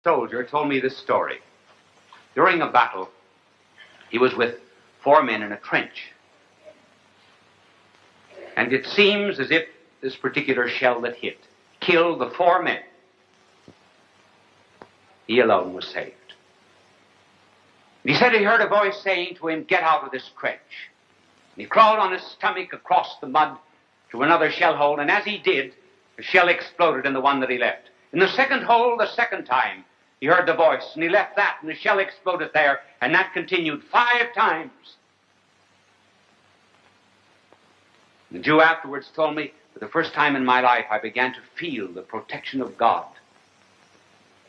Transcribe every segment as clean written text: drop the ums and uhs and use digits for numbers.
Soldier told me this story. During a battle, he was with 4 men in a trench. And it seems as if this particular shell that hit killed the 4 men. He alone was saved. And he said he heard a voice saying to him, "Get out of this trench." And he crawled on his stomach across the mud to another shell hole, and as he did, the shell exploded in the one that he left. In the second hole, the second time, he heard the voice, and he left that, and the shell exploded there, and that continued 5 times. The Jew afterwards told me, for the first time in my life, I began to feel the protection of God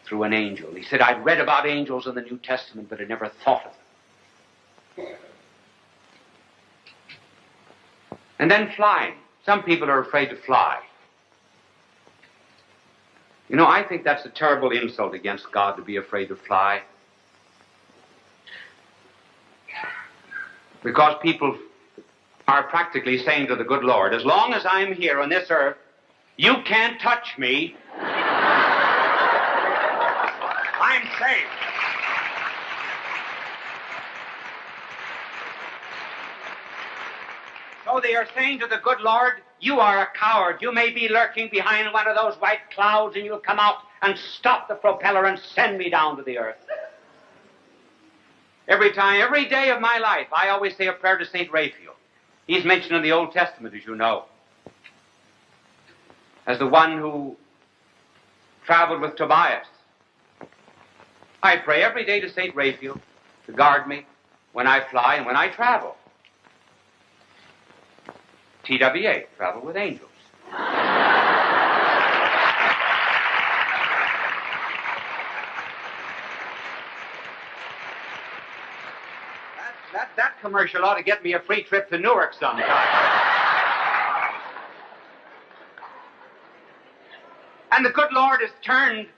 through an angel. He said, I'd read about angels in the New Testament, but had never thought of them. And then flying. Some people are afraid to fly. You know, I think that's a terrible insult against God to be afraid to fly. Because people are practically saying to the good Lord, as long as I'm here on this earth, you can't touch me. I'm safe. So they are saying to the good Lord, you are a coward. You may be lurking behind one of those white clouds, and you'll come out and stop the propeller and send me down to the earth. Every day of my life, I always say a prayer to St. Raphael. He's mentioned in the Old Testament, as you know, as the one who traveled with Tobias. I pray every day to St. Raphael to guard me when I fly and when I travel. TWA, travel with angels. That commercial ought to get me a free trip to Newark sometime. And the good Lord has turned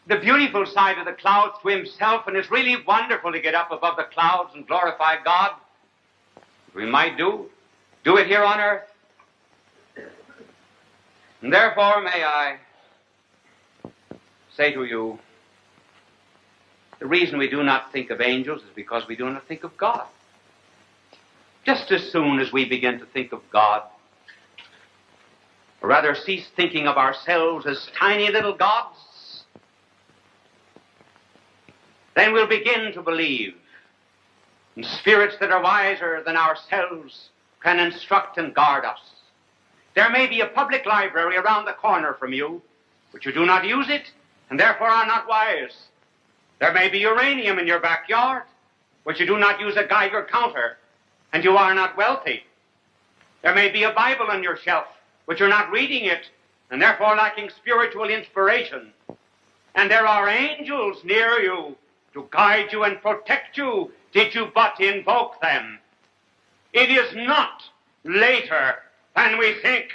the beautiful side of the clouds to himself, and it's really wonderful to get up above the clouds and glorify God. We might do it here on earth. And therefore may I say to you, the reason we do not think of angels is because we do not think of God. Just as soon as we begin to think of God, or rather cease thinking of ourselves as tiny little gods, then we'll begin to believe in spirits that are wiser than ourselves can instruct and guard us. There may be a public library around the corner from you, but you do not use it, and therefore are not wise. There may be uranium in your backyard, but you do not use a Geiger counter, and you are not wealthy. There may be a Bible on your shelf, but you're not reading it, and therefore lacking spiritual inspiration. And there are angels near you to guide you and protect you, did you but invoke them. It is not later than we think.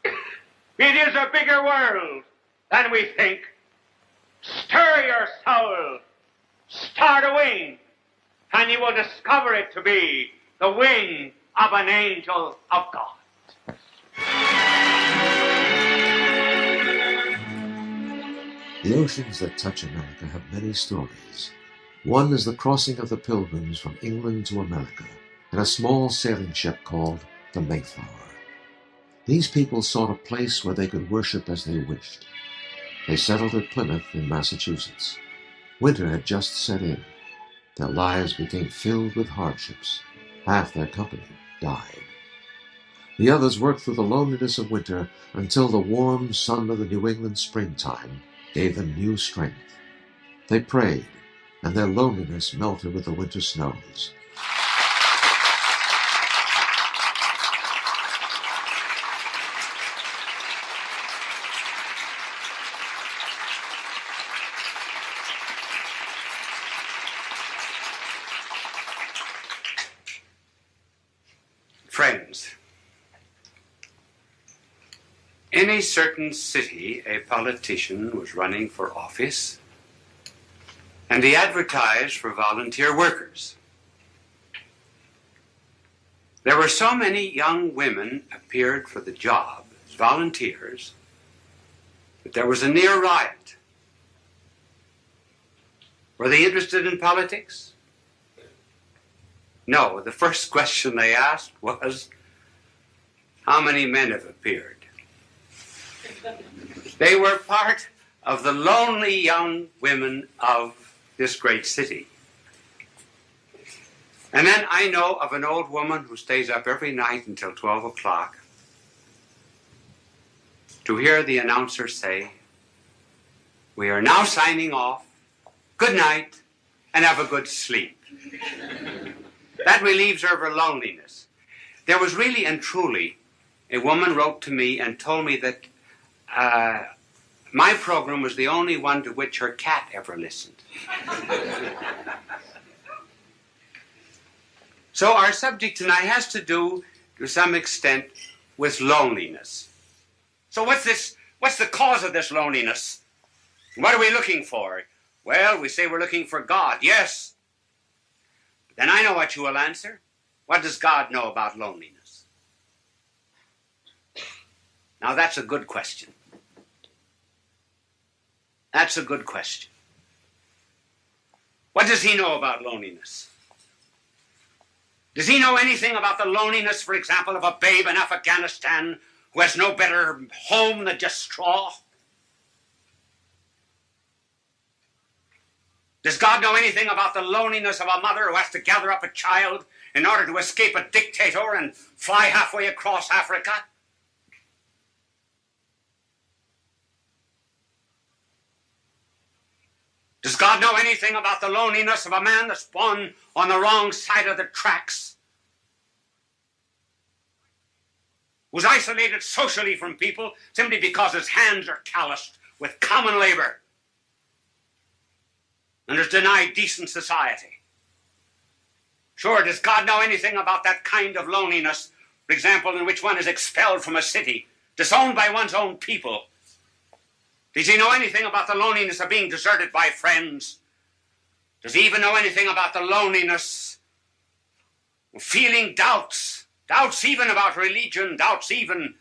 It is a bigger world than we think. Stir your soul, start a wing, and you will discover it to be the wing of an angel of God. The oceans that touch America have many stories. One is the crossing of the Pilgrims from England to America in a small sailing ship called the Mayflower. These people sought a place where they could worship as they wished. They settled at Plymouth in Massachusetts. Winter had just set in. Their lives became filled with hardships. Half their company died. The others worked through the loneliness of winter until the warm sun of the New England springtime gave them new strength. They prayed, and their loneliness melted with the winter snows. Friends, in a certain city, a politician was running for office, and he advertised for volunteer workers. There were so many young women appeared for the job as volunteers that there was a near riot. Were they interested in politics? No, the first question they asked was, how many men have appeared? They were part of the lonely young women of this great city. And then I know of an old woman who stays up every night until 12 o'clock to hear the announcer say, "We are now signing off. Good night, and have a good sleep." That relieves her of her loneliness. There was really and truly, a woman wrote to me and told me that my program was the only one to which her cat ever listened. So our subject tonight has to do, to some extent, with loneliness. So what's the cause of this loneliness? What are we looking for? Well, we say we're looking for God, yes. But then I know what you will answer. What does God know about loneliness? Now that's a good question. That's a good question. What does he know about loneliness? Does he know anything about the loneliness, for example, of a babe in Afghanistan who has no better home than just straw? Does God know anything about the loneliness of a mother who has to gather up a child in order to escape a dictator and fly halfway across Africa? Does God know anything about the loneliness of a man that's born on the wrong side of the tracks? Who's isolated socially from people simply because his hands are calloused with common labor and is denied decent society? Sure, does God know anything about that kind of loneliness, for example, in which one is expelled from a city, disowned by one's own people? Does he know anything about the loneliness of being deserted by friends? Does he even know anything about the loneliness of feeling doubts? Doubts even about religion, doubts even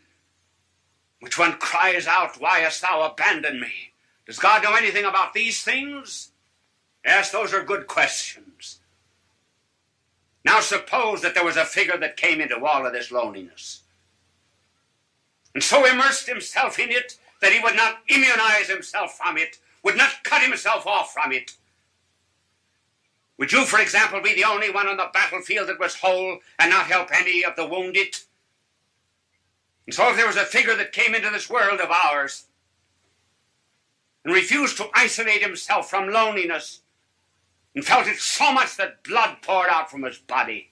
which one cries out, "Why hast thou abandoned me?" Does God know anything about these things? Yes, those are good questions. Now suppose that there was a figure that came into all of this loneliness and so immersed himself in it that he would not immunize himself from it, would not cut himself off from it. Would you, for example, be the only one on the battlefield that was whole and not help any of the wounded? And so if there was a figure that came into this world of ours and refused to isolate himself from loneliness and felt it so much that blood poured out from his body,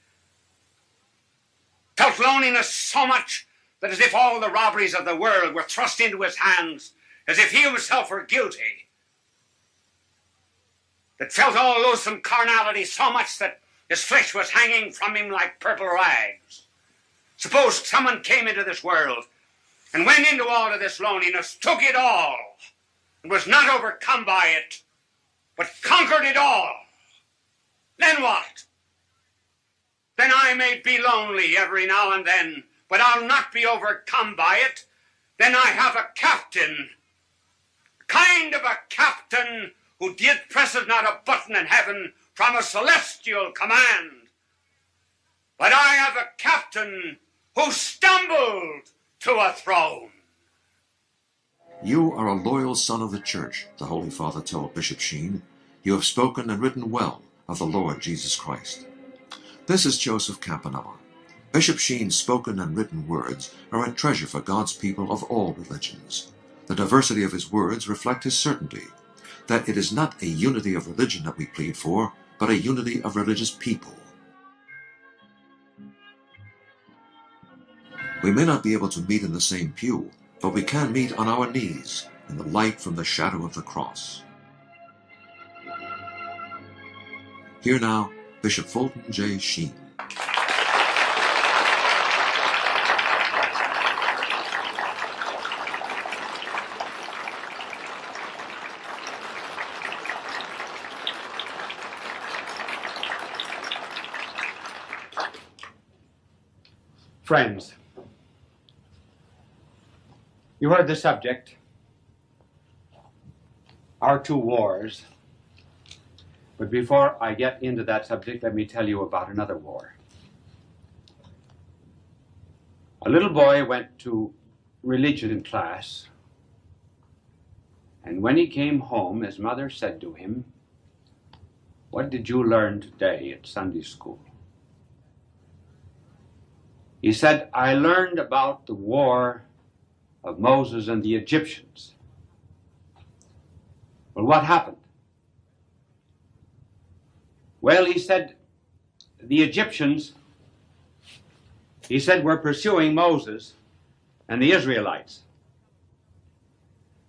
felt loneliness so much that as if all the robberies of the world were thrust into his hands, as if he himself were guilty, that felt all loathsome carnality so much that his flesh was hanging from him like purple rags. Suppose someone came into this world and went into all of this loneliness, took it all, and was not overcome by it, but conquered it all. Then what? Then I may be lonely every now and then, but I'll not be overcome by it. Then I have a captain, kind of a captain who did presses not a button in heaven from a celestial command. But I have a captain who stumbled to a throne. You are a loyal son of the church, the Holy Father told Bishop Sheen. You have spoken and written well of the Lord Jesus Christ. This is Joseph Campanella. Bishop Sheen's spoken and written words are a treasure for God's people of all religions. The diversity of his words reflect his certainty that it is not a unity of religion that we plead for, but a unity of religious people. We may not be able to meet in the same pew, but we can meet on our knees in the light from the shadow of the cross. Here now, Bishop Fulton J. Sheen. Friends, you heard the subject, our two wars. But before I get into that subject, let me tell you about another war. A little boy went to religion class, and when he came home, his mother said to him, "What did you learn today at Sunday school?" He said, "I learned about the war of Moses and the Egyptians." Well, what happened? Well, he said, the Egyptians, he said, were pursuing Moses and the Israelites.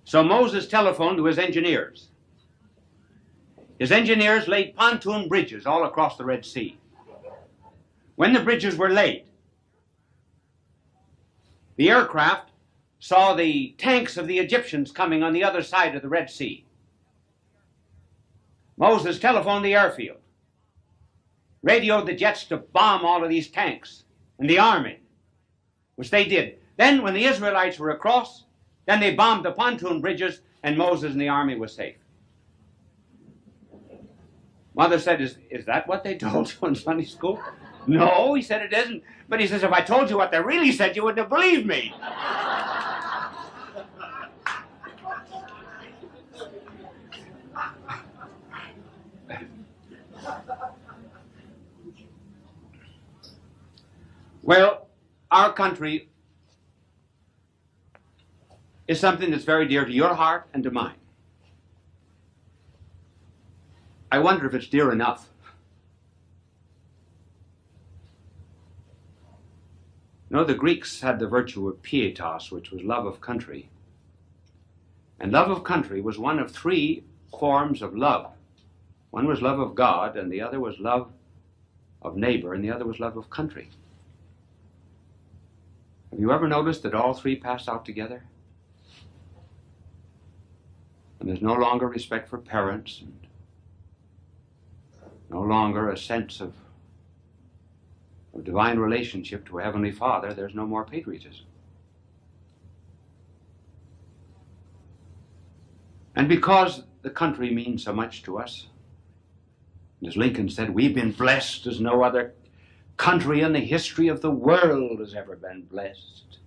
So Moses telephoned to his engineers. His engineers laid pontoon bridges all across the Red Sea. When the bridges were laid, the aircraft saw the tanks of the Egyptians coming on the other side of the Red Sea. Moses telephoned the airfield, radioed the jets to bomb all of these tanks and the army, which they did. Then when the Israelites were across, then they bombed the pontoon bridges, and Moses and the army was safe. Mother said, is that what they told you in Sunday school? No, he said, it isn't. But he says, if I told you what they really said, you wouldn't have believed me. Well, our country is something that's very dear to your heart and to mine. I wonder if it's dear enough. You know, the Greeks had the virtue of pietas, which was love of country. And love of country was one of three forms of love. One was love of God, and the other was love of neighbor, and the other was love of country. Have you ever noticed that all three pass out together? And there's no longer respect for parents, and no longer a sense of divine relationship to a Heavenly Father. There's no more patriotism. And because the country means so much to us, as Lincoln said, we've been blessed as no other country in the history of the world has ever been blessed.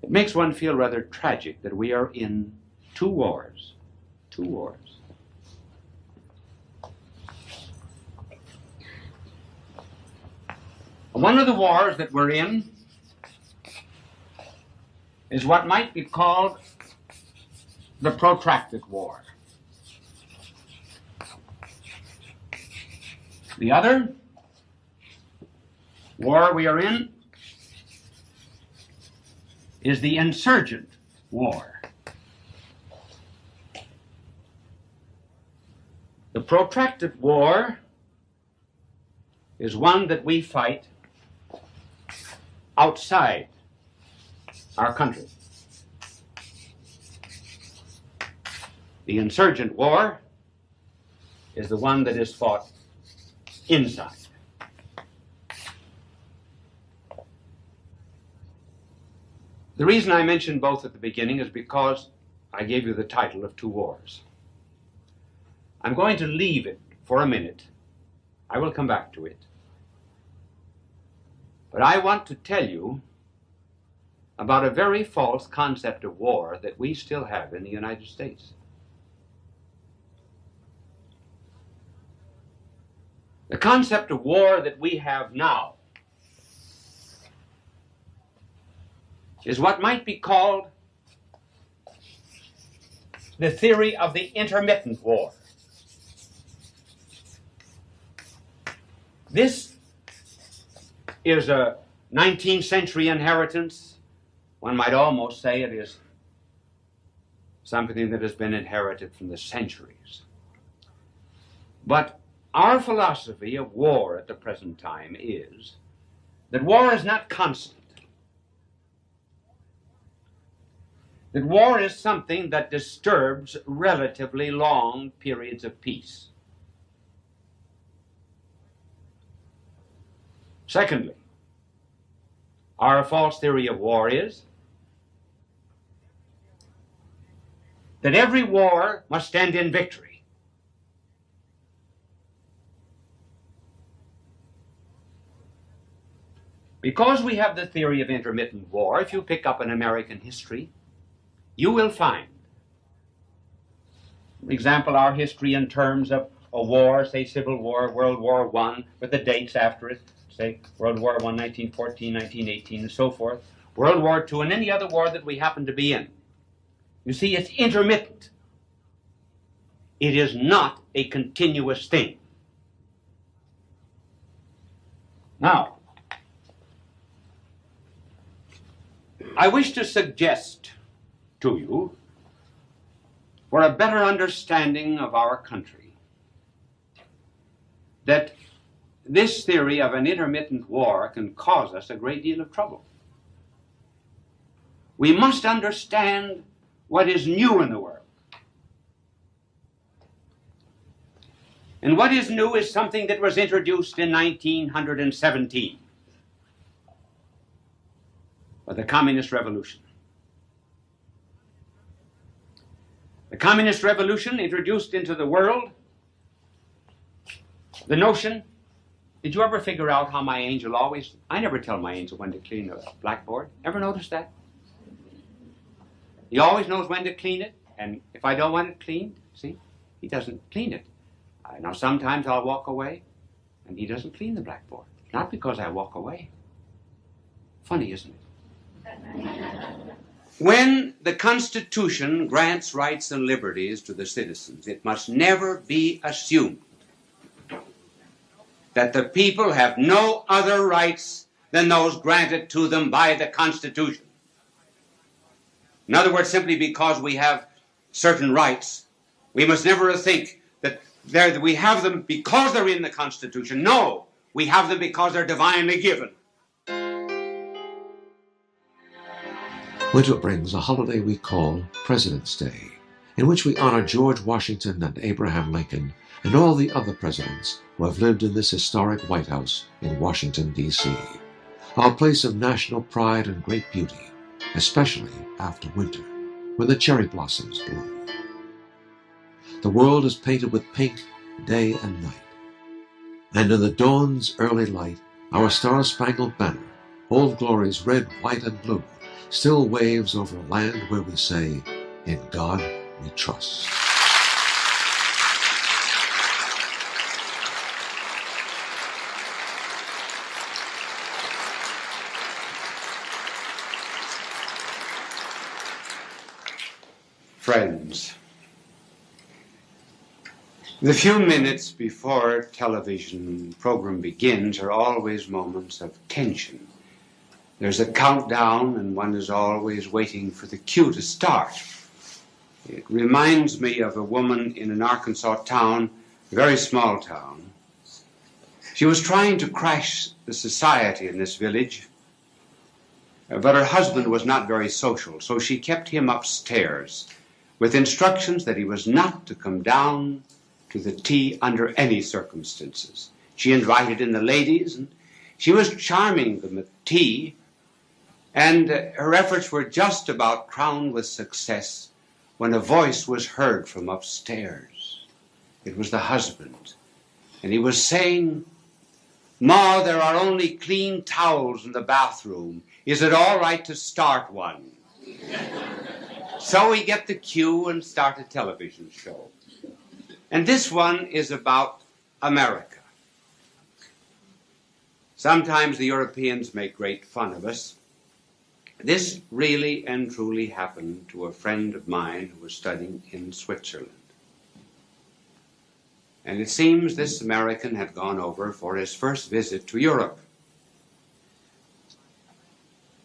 It makes one feel rather tragic that we are in two wars. Two wars. One of the wars that we're in is what might be called the protracted war. The other war we are in is the insurgent war. The protracted war is one that we fight outside our country. The insurgent war is the one that is fought inside. The reason I mentioned both at the beginning is because I gave you the title of two wars. I'm going to leave it for a minute. I will come back to it. But I want to tell you about a very false concept of war that we still have in the United States. The concept of war that we have now is what might be called the theory of the intermittent war. This is a 19th century inheritance. One might almost say it is something that has been inherited from the centuries. But our philosophy of war at the present time is that war is not constant. That war is something that disturbs relatively long periods of peace. Secondly, our false theory of war is that every war must end in victory. Because we have the theory of intermittent war, if you pick up an American history, you will find, for example, our history in terms of a war, say Civil War, World War I, with the dates after it, say World War I, 1914, 1918, and so forth, World War II, and any other war that we happen to be in. You see, it's intermittent. It is not a continuous thing. Now, I wish to suggest to you, for a better understanding of our country, that this theory of an intermittent war can cause us a great deal of trouble. We must understand what is new in the world. And what is new is something that was introduced in 1917 by the Communist Revolution. The Communist Revolution introduced into the world the notion, did you ever figure out how my angel always, I never tell my angel when to clean a blackboard. Ever notice that? He always knows when to clean it, and if I don't want it cleaned, see, he doesn't clean it. Now sometimes I'll walk away, and he doesn't clean the blackboard. Not because I walk away. Funny, isn't it? When the Constitution grants rights and liberties to the citizens, it must never be assumed that the people have no other rights than those granted to them by the Constitution. In other words, simply because we have certain rights, we must never think that we have them because they're in the Constitution. No, we have them because they're divinely given. Winter brings a holiday we call President's Day, in which we honor George Washington and Abraham Lincoln and all the other presidents who have lived in this historic White House in Washington, D.C., our place of national pride and great beauty, especially after winter, when the cherry blossoms bloom. The world is painted with pink day and night, and in the dawn's early light, our star-spangled banner, Old Glory's red, white, and blue, still waves over a land where we say, in God we trust. Friends, the few minutes before television program begins are always moments of tension. There's a countdown and one is always waiting for the cue to start. It reminds me of a woman in an Arkansas town, a very small town. She was trying to crash the society in this village, but her husband was not very social, so she kept him upstairs with instructions that he was not to come down to the tea under any circumstances. She invited in the ladies, and she was charming them at tea, and her efforts were just about crowned with success when a voice was heard from upstairs. It was the husband, and he was saying, "Ma, there are only clean towels in the bathroom. Is it all right to start one?" So we get the cue and start a television show. And this one is about America. Sometimes the Europeans make great fun of us. This really and truly happened to a friend of mine who was studying in Switzerland. And it seems this American had gone over for his first visit to Europe.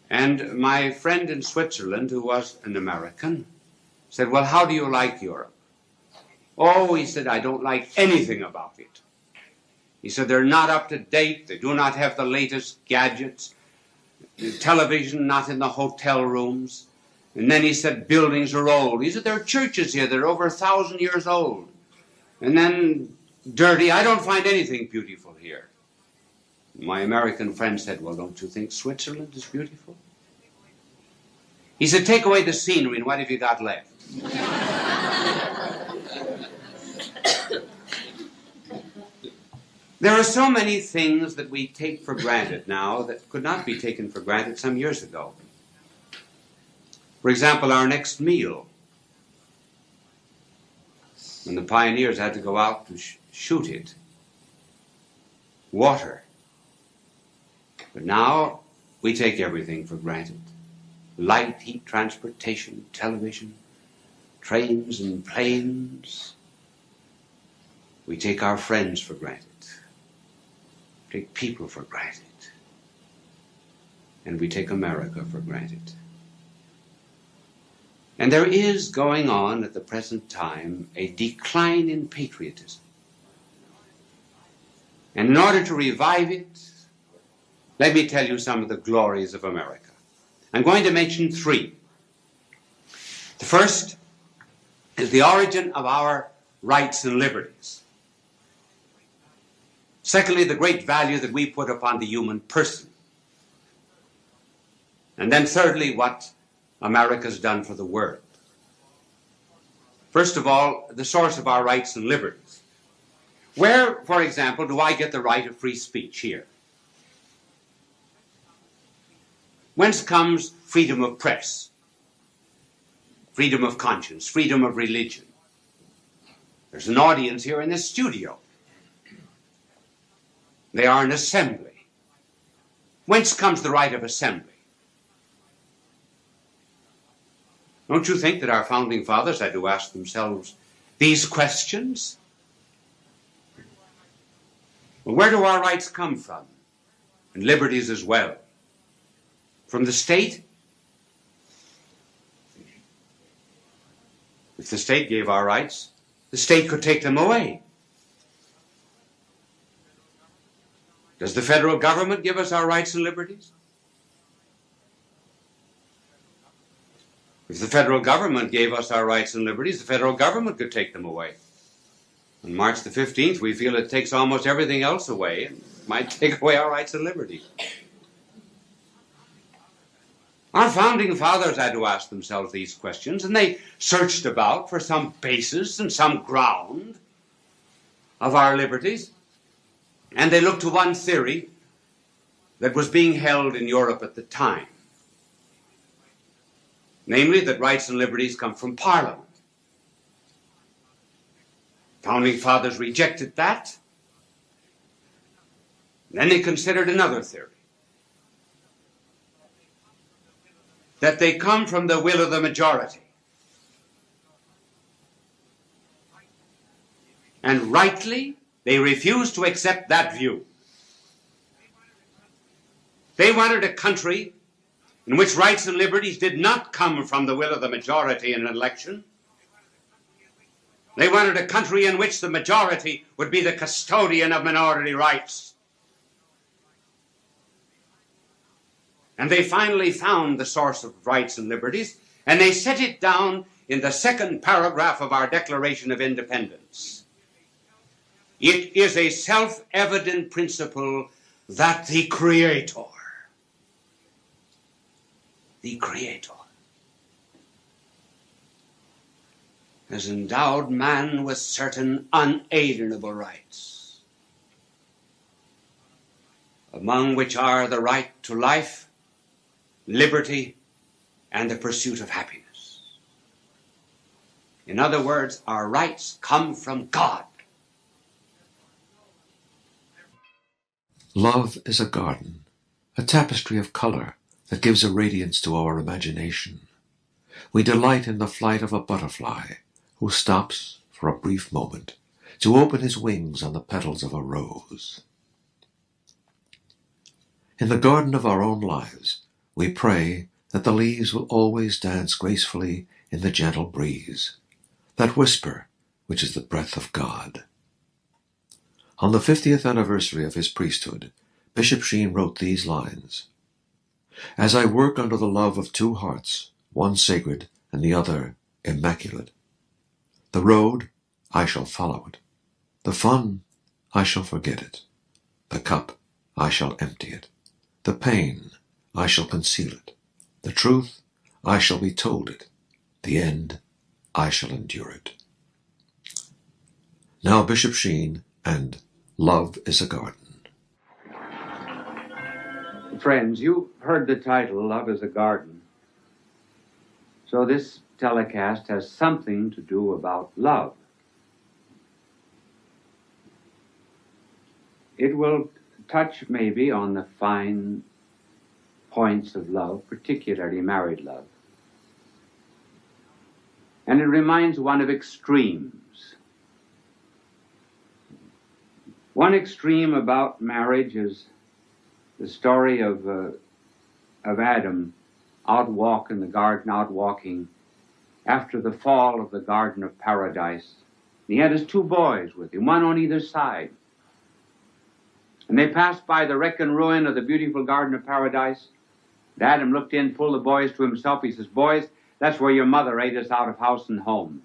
And my friend in Switzerland, who was an American, said, "Well, how do you like Europe?" "Oh," he said, "I don't like anything about it." He said, "They're not up to date. They do not have the latest gadgets. The television not in the hotel rooms." And then he said, "Buildings are old." He said, "There are churches here that are over 1,000 years old." And then dirty. "I don't find anything beautiful here." My American friend said, "Well, don't you think Switzerland is beautiful?" He said, "Take away the scenery, and what have you got left?" There are so many things that we take for granted now that could not be taken for granted some years ago. For example, our next meal. When the pioneers had to go out to shoot it. Water. But now we take everything for granted. Light, heat, transportation, television, trains and planes. We take our friends for granted. Take people for granted. And we take America for granted. And there is going on at the present time a decline in patriotism. And in order to revive it, let me tell you some of the glories of America. I'm going to mention three. The first is the origin of our rights and liberties. Secondly, the great value that we put upon the human person. And then thirdly, what America's done for the world. First of all, the source of our rights and liberties. Where, for example, do I get the right of free speech here? Whence comes freedom of press, freedom of conscience, freedom of religion? There's an audience here in this studio. They are an assembly. Whence comes the right of assembly? Don't you think that our founding fathers had to ask themselves these questions? Well, where do our rights come from? And liberties as well. From the state? If the state gave our rights, the state could take them away. Does the federal government give us our rights and liberties? If the federal government gave us our rights and liberties, the federal government could take them away. On March the 15th, we feel it takes almost everything else away and might take away our rights and liberties. Our founding fathers had to ask themselves these questions, and they searched about for some basis and some ground of our liberties. And they looked to one theory that was being held in Europe at the time. Namely, that rights and liberties come from Parliament. Founding fathers rejected that. Then they considered another theory. That they come from the will of the majority. And rightly, they refused to accept that view. They wanted a country in which rights and liberties did not come from the will of the majority in an election. They wanted a country in which the majority would be the custodian of minority rights. And they finally found the source of rights and liberties, and they set it down in the second paragraph of our Declaration of Independence. It is a self-evident principle that the Creator has endowed man with certain unalienable rights, among which are the right to life, liberty, and the pursuit of happiness. In other words, our rights come from God. Love is a garden, a tapestry of color that gives a radiance to our imagination. We delight in the flight of a butterfly who stops for a brief moment to open his wings on the petals of a rose. In the garden of our own lives, we pray that the leaves will always dance gracefully in the gentle breeze, that whisper which is the breath of God. On the 50th anniversary of his priesthood, Bishop Sheen wrote these lines: "As I work under the love of two hearts, one sacred and the other immaculate, the road, I shall follow it. The fun, I shall forget it. The cup, I shall empty it. The pain, I shall conceal it. The truth, I shall be told it. The end, I shall endure it." Now Bishop Sheen and Love is a Garden. Friends, you've heard the title, Love is a Garden. So this telecast has something to do about love. It will touch maybe on the fine points of love, particularly married love. And it reminds one of extremes. One extreme about marriage is the story of Adam out walking after the fall of the Garden of Paradise. He had his two boys with him, one on either side. And they passed by the wreck and ruin of the beautiful Garden of Paradise. And Adam looked in, pulled the boys to himself. He says, "Boys, that's where your mother ate us out of house and home."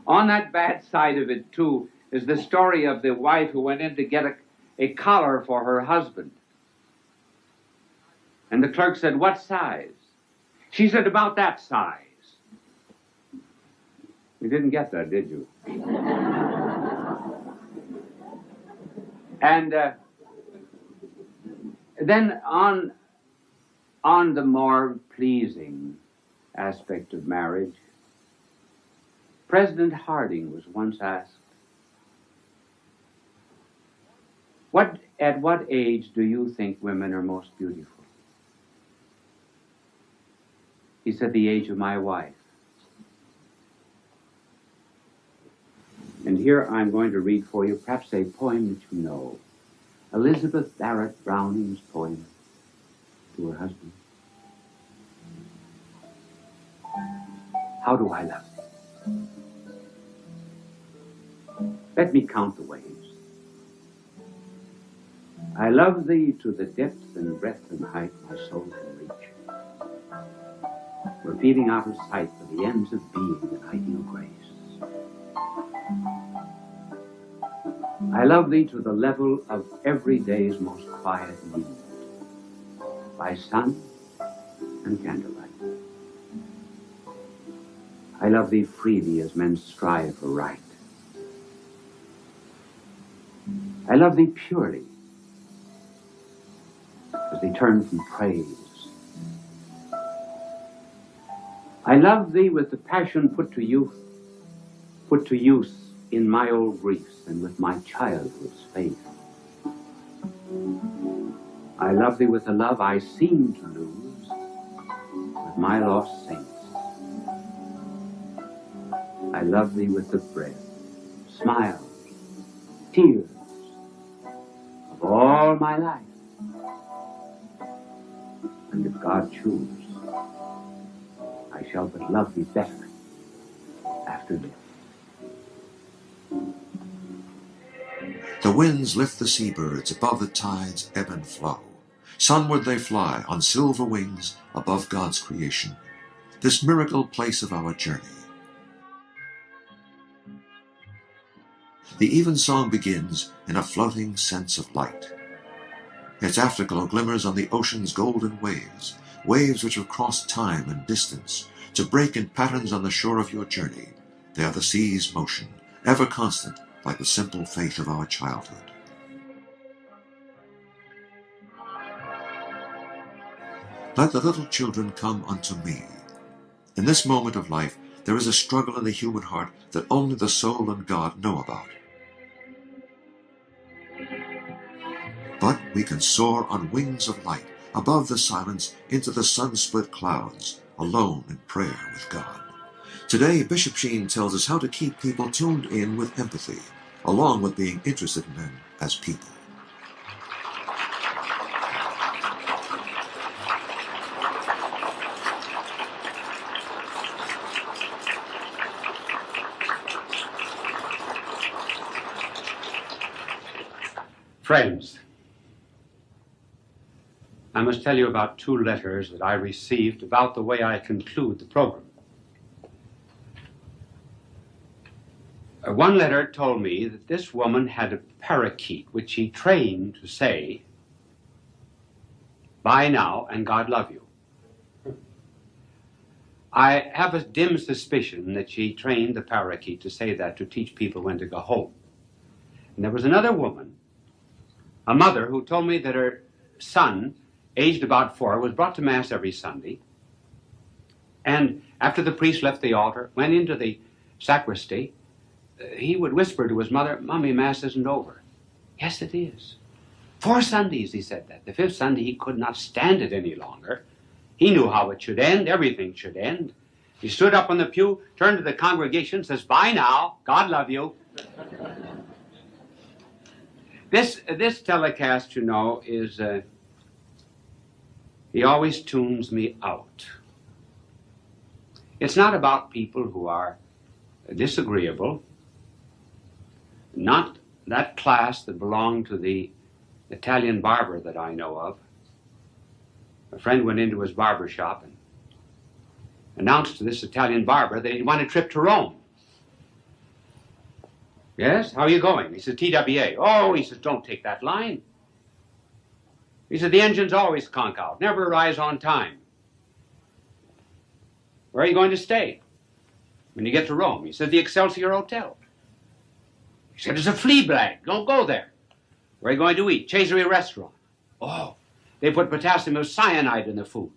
On that bad side of it, too, is the story of the wife who went in to get a collar for her husband. And the clerk said, "What size?" She said, "About that size." You didn't get that, did you? And then on the more pleasing aspect of marriage, President Harding was once asked, at what age do you think women are most beautiful? He said, "The age of my wife." And here I'm going to read for you perhaps a poem that you know, Elizabeth Barrett Browning's poem to her husband. How do I love thee? Let me count the waves. I love thee to the depth and breadth and height my soul can reach. Repeating out of sight for the ends of being in ideal grace. I love thee to the level of every day's most quiet need, by sun and candlelight. I love thee freely as men strive for right. I love thee purely as they turn from praise. I love thee with the passion put to use in my old griefs and with my childhood's faith. I love thee with the love I seem to lose with my lost saints. I love thee with the breath, smiles, tears of all my life. And if God choose, I shall but love thee better after death. The winds lift the seabirds above the tide's ebb and flow. Sunward they fly on silver wings above God's creation, this miracle place of our journey. The evensong begins in a floating sense of light. Its afterglow glimmers on the ocean's golden waves, waves which have crossed time and distance to break in patterns on the shore of your journey. They are the sea's motion, ever constant, like the simple faith of our childhood. Let the little children come unto me. In this moment of life, there is a struggle in the human heart that only the soul and God know about. But we can soar on wings of light, above the silence, into the sun-split clouds, alone in prayer with God. Today, Bishop Sheen tells us how to keep people tuned in with empathy, along with being interested in them as people. Friends, I must tell you about 2 letters that I received about the way I conclude the program. One letter told me that this woman had a parakeet which she trained to say, "Bye now and God love you." I have a dim suspicion that she trained the parakeet to say that to teach people when to go home. And there was another woman, a mother, who told me that her son, aged about 4, was brought to Mass every Sunday. And after the priest left the altar, went into the sacristy, he would whisper to his mother, "Mommy, Mass isn't over." "Yes, it is." 4 Sundays, he said that. The 5th Sunday, he could not stand it any longer. He knew how it should end. Everything should end. He stood up on the pew, turned to the congregation, says, "Bye now. God love you." This telecast, you know, is, he always tunes me out. It's not about people who are disagreeable, not that class that belonged to the Italian barber that I know of. A friend went into his barber shop and announced to this Italian barber that he'd won a trip to Rome. "Yes, how are you going?" He said, "TWA." "Oh," he says, "don't take that line." He said, "The engines always conk out, never arrives on time." "Where are you going to stay when you get to Rome?" He said, "The Excelsior Hotel." He said, "It's a flea bag. Don't go there." "Where are you going to eat?" "Cesare restaurant." "Oh, they put potassium cyanide in the food."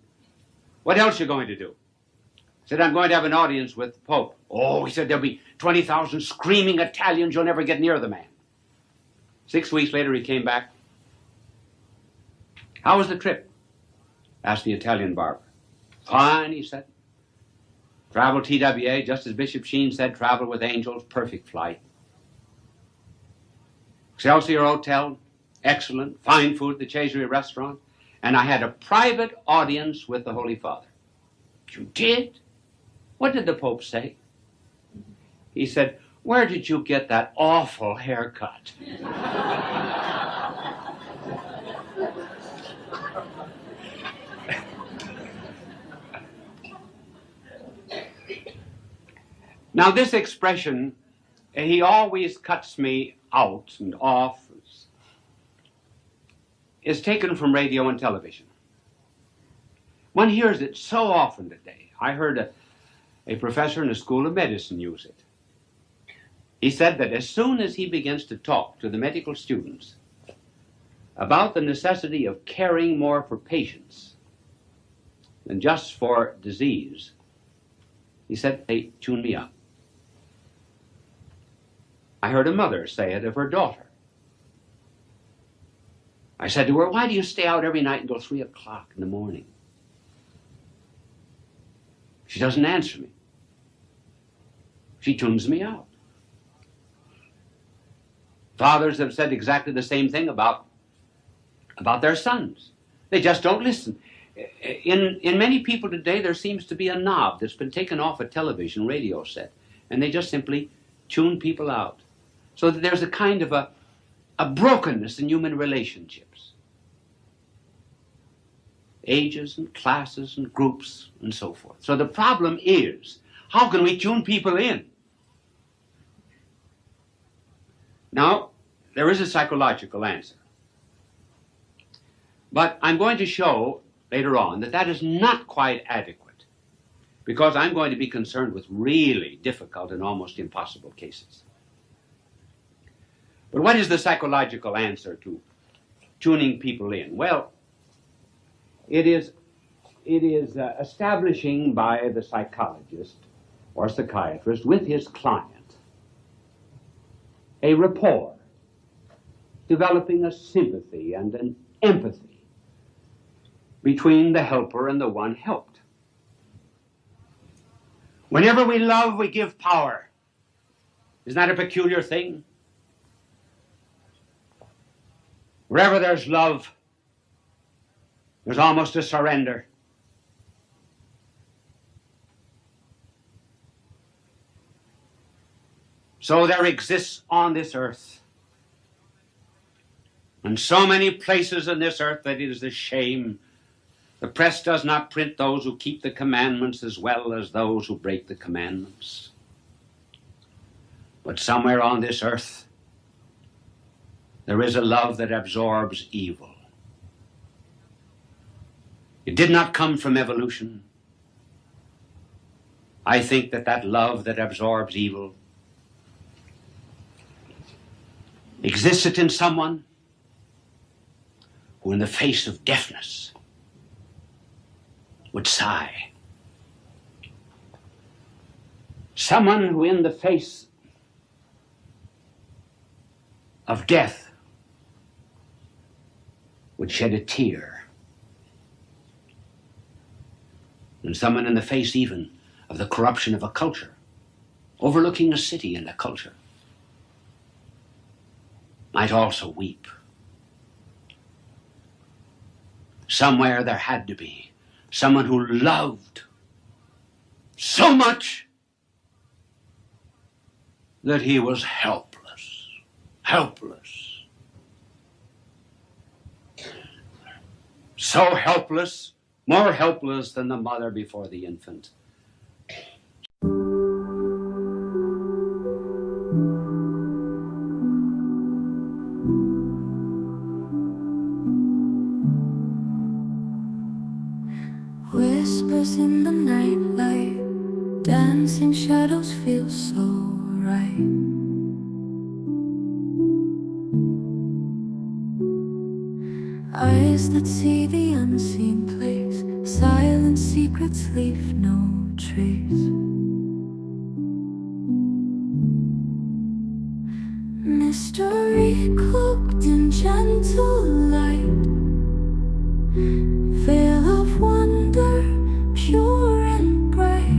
"What else are you going to do?" He said, "I'm going to have an audience with the Pope." "Oh," he said, "there'll be 20,000 screaming Italians. You'll never get near the man." 6 weeks later, he came back. "How was the trip?" asked the Italian barber. "Fine," he said. "Travel TWA, just as Bishop Sheen said, travel with angels, perfect flight. Excelsior Hotel, excellent, fine food at the Cesare restaurant, and I had a private audience with the Holy Father." "You did? What did the Pope say?" He said, "Where did you get that awful haircut?" Now, this expression, "he always cuts me out and off," is taken from radio and television. One hears it so often today. I heard a professor in a school of medicine use it. He said that as soon as he begins to talk to the medical students about the necessity of caring more for patients than just for disease, he said, they tune me out. I heard a mother say it of her daughter. I said to her, "Why do you stay out every night until 3 o'clock in the morning?" She doesn't answer me. She tunes me out. Fathers have said exactly the same thing about their sons. They just don't listen. In many people today, there seems to be a knob that's been taken off a television radio set, and they just simply tune people out. So that there's a kind of a brokenness in human relationships. Ages and classes and groups and so forth. So the problem is, how can we tune people in? Now, there is a psychological answer. But I'm going to show later on that that is not quite adequate, because I'm going to be concerned with really difficult and almost impossible cases. But what is the psychological answer to tuning people in? Well, it is establishing by the psychologist or psychiatrist with his client a rapport, developing a sympathy and an empathy between the helper and the one helped. Whenever we love, we give power. Isn't that a peculiar thing? Wherever there's love, there's almost a surrender. So there exists on this earth, and so many places in this earth, that it is a shame the press does not print those who keep the commandments as well as those who break the commandments. But somewhere on this earth, there is a love that absorbs evil. It did not come from evolution. I think that love that absorbs evil, existed in someone who, in the face of deafness, would sigh. Someone who, in the face of death, would shed a tear. And someone in the face even of the corruption of a culture, overlooking a city and a culture, might also weep. Somewhere there had to be someone who loved so much that he was helpless. Helpless. So helpless, more helpless than the mother before the infant. Whispers in the nightlight, dancing shadows feel so right. Eyes that see the unseen place, silent secrets leave no trace. Mystery cloaked in gentle light, veil of wonder, pure and bright.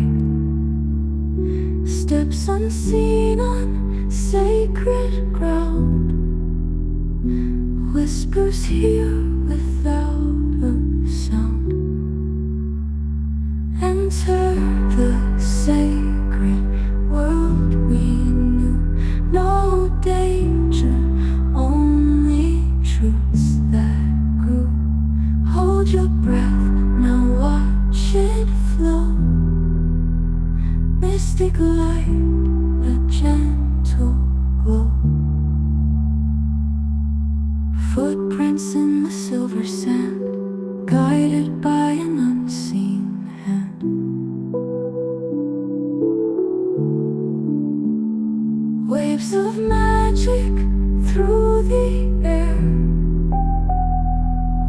Steps unseen on sacred ground, whispers here without a sound. Enter the sacred world we knew, no danger, only truths that grew. Hold your breath, now watch it flow. Mystic light, a gentle glow. Footprints in the silver sand, guided by an unseen hand. Waves of magic through the air.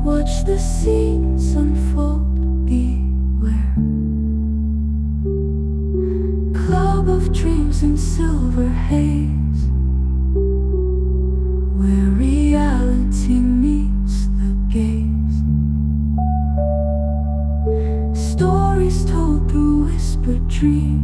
Watch the scenes unfold, beware. Club of dreams in silver haze, where reality meets the gaze. Stories told through whispered dreams.